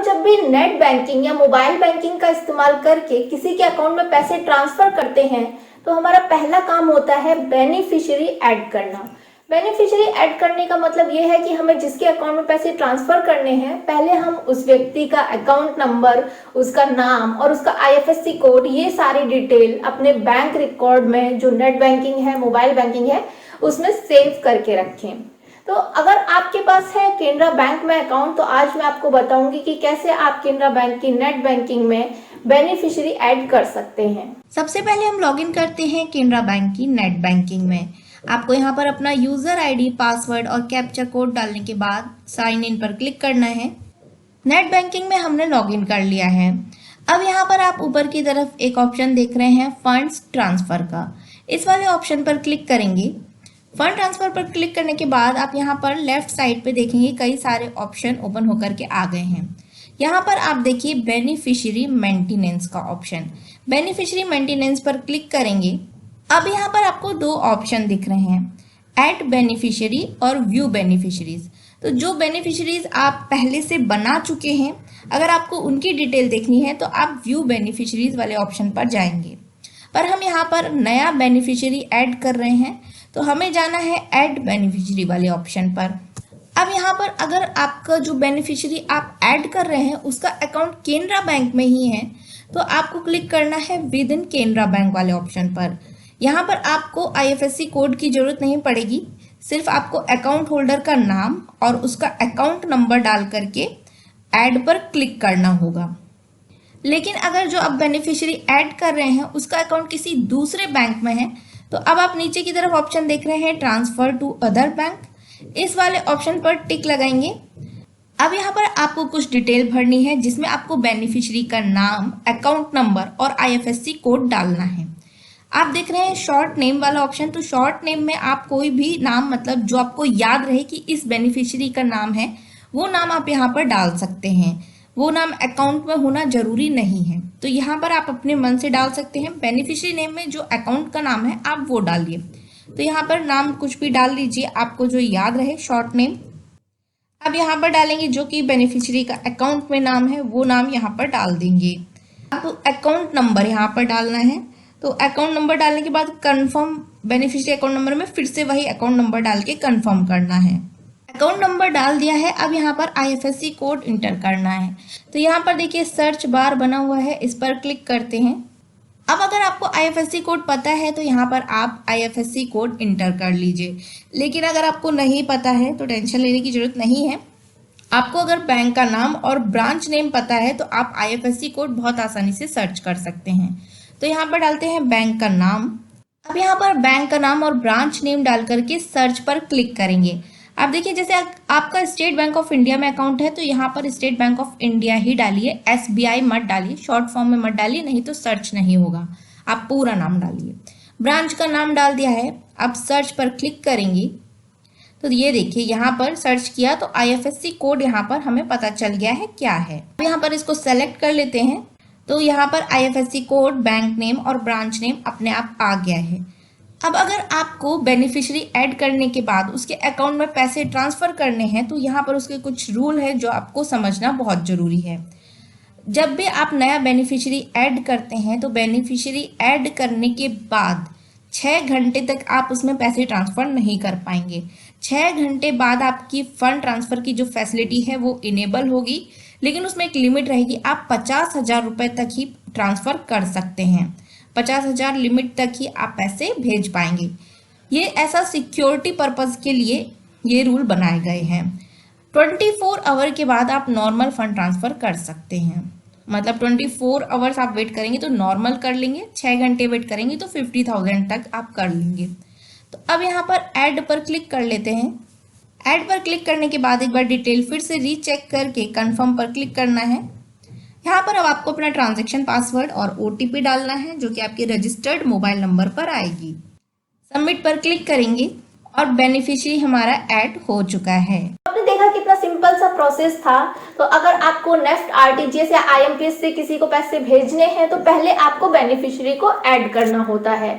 जब भी net banking या मोबाइल बैंकिंग का इस्तेमाल करके किसी के अकाउंट में पैसे ट्रांसफर करते हैं तो हमारा पहला काम होता है बेनिफिशियरी ऐड करना। बेनिफिशियरी ऐड करने का मतलब ये है कि हमें जिसके अकाउंट में पैसे ट्रांसफर करने हैं, पहले हम उस व्यक्ति का अकाउंट नंबर, उसका नाम और उसका आईएफएससी कोड, ये सारी डिटेल अपने बैंक रिकॉर्ड में, जो नेट बैंकिंग है, मोबाइल बैंकिंग है, उसमें सेव करके रखें। तो अगर आपके पास है केनरा बैंक में अकाउंट, तो आज मैं आपको बताऊंगी कि कैसे आप केनरा बैंक की नेट बैंकिंग में बेनिफिशियरी ऐड कर सकते हैं। सबसे पहले हम लॉगिन करते हैं केनरा बैंक की नेट बैंकिंग में। आपको यहाँ पर अपना यूजर आईडी, पासवर्ड और कैप्चा कोड डालने के बाद साइन इन पर क्लिक करना है। नेट बैंकिंग में हमने लॉगिन कर लिया है। अब यहाँ पर आप ऊपर की तरफ एक ऑप्शन देख रहे हैं फंड्स ट्रांसफर का। इस वाले ऑप्शन पर क्लिक करेंगे। फंड ट्रांसफर पर क्लिक करने के बाद आप यहाँ पर लेफ्ट साइड पे देखेंगे कई सारे ऑप्शन ओपन होकर के आ गए हैं। यहाँ पर आप देखिए बेनिफिशियरी मेंटेनेंस का ऑप्शन। बेनिफिशियरी मेंटेनेंस पर क्लिक करेंगे। अब यहाँ पर आपको दो ऑप्शन दिख रहे हैं, ऐड बेनिफिशियरी और व्यू बेनिफिशियरीज। तो जो बेनिफिशियरीज आप पहले से बना चुके हैं, अगर आपको उनकी डिटेल देखनी है तो आप व्यू बेनिफिशियरीज वाले ऑप्शन पर जाएंगे। पर हम यहाँ पर नया बेनिफिशियरी ऐड कर रहे हैं तो हमें जाना है ऐड बेनिफिशियरी वाले ऑप्शन पर। अब यहाँ पर अगर आपका जो बेनिफिशियरी आप ऐड कर रहे हैं उसका अकाउंट केनरा बैंक में ही है तो आपको क्लिक करना है विद इन केनरा बैंक वाले ऑप्शन पर। यहाँ पर आपको आईएफएससी कोड की जरूरत नहीं पड़ेगी, सिर्फ आपको अकाउंट होल्डर का नाम और उसका अकाउंट नंबर डाल करके ऐड पर क्लिक करना होगा। लेकिन अगर जो आप बेनिफिशियरी ऐड कर रहे हैं उसका अकाउंट किसी दूसरे बैंक में है तो अब आप नीचे की तरफ ऑप्शन देख रहे हैं ट्रांसफर टू अदर बैंक, इस वाले ऑप्शन पर टिक लगाएंगे। अब यहाँ पर आपको कुछ डिटेल भरनी है जिसमें आपको बेनिफिशियरी का नाम, अकाउंट नंबर और आईएफएससी कोड डालना है। आप देख रहे हैं शॉर्ट नेम वाला ऑप्शन, तो शॉर्ट नेम में आप कोई भी नाम, मतलब जो आपको याद रहे कि इस बेनिफिशियरी का नाम है, वो नाम आप यहाँ पर डाल सकते हैं। वो नाम अकाउंट में होना जरूरी नहीं है, तो यहाँ पर आप अपने मन से डाल सकते हैं। बेनिफिशियरी नेम में जो अकाउंट का नाम है आप वो डालिए। तो यहाँ पर नाम कुछ भी डाल लीजिए आपको जो याद रहे, शॉर्ट नेम। अब यहाँ पर डालेंगे जो कि बेनिफिशियरी का अकाउंट में नाम है, वो नाम यहाँ पर डाल देंगे। आपको अकाउंट नंबर यहाँ पर डालना है। तो अकाउंट नंबर डालने के बाद कंफर्म, बेनिफिशियरी अकाउंट नंबर में फिर से वही अकाउंट नंबर डाल के कंफर्म करना है। अकाउंट नंबर डाल दिया है। अब यहाँ पर आईएफएससी कोड इंटर करना है। तो यहाँ पर देखिए सर्च बार बना हुआ है, इस पर क्लिक करते हैं। अब अगर आपको आईएफएससी कोड पता है तो यहाँ पर आप आईएफएससी कोड इंटर कर लीजिए। लेकिन अगर आपको नहीं पता है तो टेंशन लेने की जरूरत नहीं है। आपको अगर बैंक का नाम और ब्रांच नेम पता है तो आप आईएफएससी कोड बहुत आसानी से सर्च कर सकते हैं। तो यहाँ पर डालते हैं बैंक का नाम। अब यहाँ पर बैंक का नाम और ब्रांच नेम डाल करके सर्च पर क्लिक करेंगे। आप देखिए जैसे आपका स्टेट बैंक ऑफ इंडिया में अकाउंट है तो यहाँ पर स्टेट बैंक ऑफ इंडिया ही डालिए, एसबीआई मत डालिए, शॉर्ट फॉर्म में मत डालिए, नहीं तो सर्च नहीं होगा। आप पूरा नाम डालिए। ब्रांच का नाम डाल दिया है। अब सर्च पर क्लिक करेंगे तो ये देखिए यहाँ पर सर्च किया तो आईएफएससी कोड यहाँ पर हमें पता चल गया है क्या है। अब यहाँ पर इसको सेलेक्ट कर लेते हैं तो यहाँ पर आईएफएससी कोड, बैंक नेम और ब्रांच नेम अपने आप आ गया है। अब अगर आपको बेनिफिशियरी ऐड करने के बाद उसके अकाउंट में पैसे ट्रांसफर करने हैं तो यहाँ पर उसके कुछ रूल है जो आपको समझना बहुत जरूरी है। जब भी आप नया बेनिफिशियरी ऐड करते हैं तो बेनिफिशियरी ऐड करने के बाद 6 घंटे तक आप उसमें पैसे ट्रांसफर नहीं कर पाएंगे। 6 घंटे बाद आपकी फंड ट्रांसफर की जो फैसिलिटी है वो इनेबल होगी, लेकिन उसमें एक लिमिट रहेगी। आप 50,000 रुपये तक ही ट्रांसफर कर सकते हैं। 50,000 लिमिट तक ही आप पैसे भेज पाएंगे। ये ऐसा सिक्योरिटी पर्पस के लिए ये रूल बनाए गए हैं। 24 आवर के बाद आप नॉर्मल फंड ट्रांसफर कर सकते हैं। मतलब 24 आवर्स आप वेट करेंगे तो नॉर्मल कर लेंगे, 6 घंटे वेट करेंगे तो 50,000 तक आप कर लेंगे। तो अब यहाँ पर ऐड पर क्लिक कर लेते हैं। ऐड पर क्लिक करने के बाद एक बार डिटेल फिर से रीचेक करके कंफर्म पर क्लिक करना है। यहाँ पर अब आपको अपना ट्रांजैक्शन पासवर्ड और ओटीपी डालना है जो कि आपके रजिस्टर्ड मोबाइल नंबर पर आएगी। सबमिट पर क्लिक करेंगे और बेनिफिशियरी हमारा ऐड हो चुका है। आपने देखा कितना सिंपल सा प्रोसेस था। तो अगर आपको नेफ्ट, आरटीजीएस या आईएमपीएस से किसी को पैसे भेजने हैं तो पहले आपको बेनिफिशियरी को ऐड करना होता है।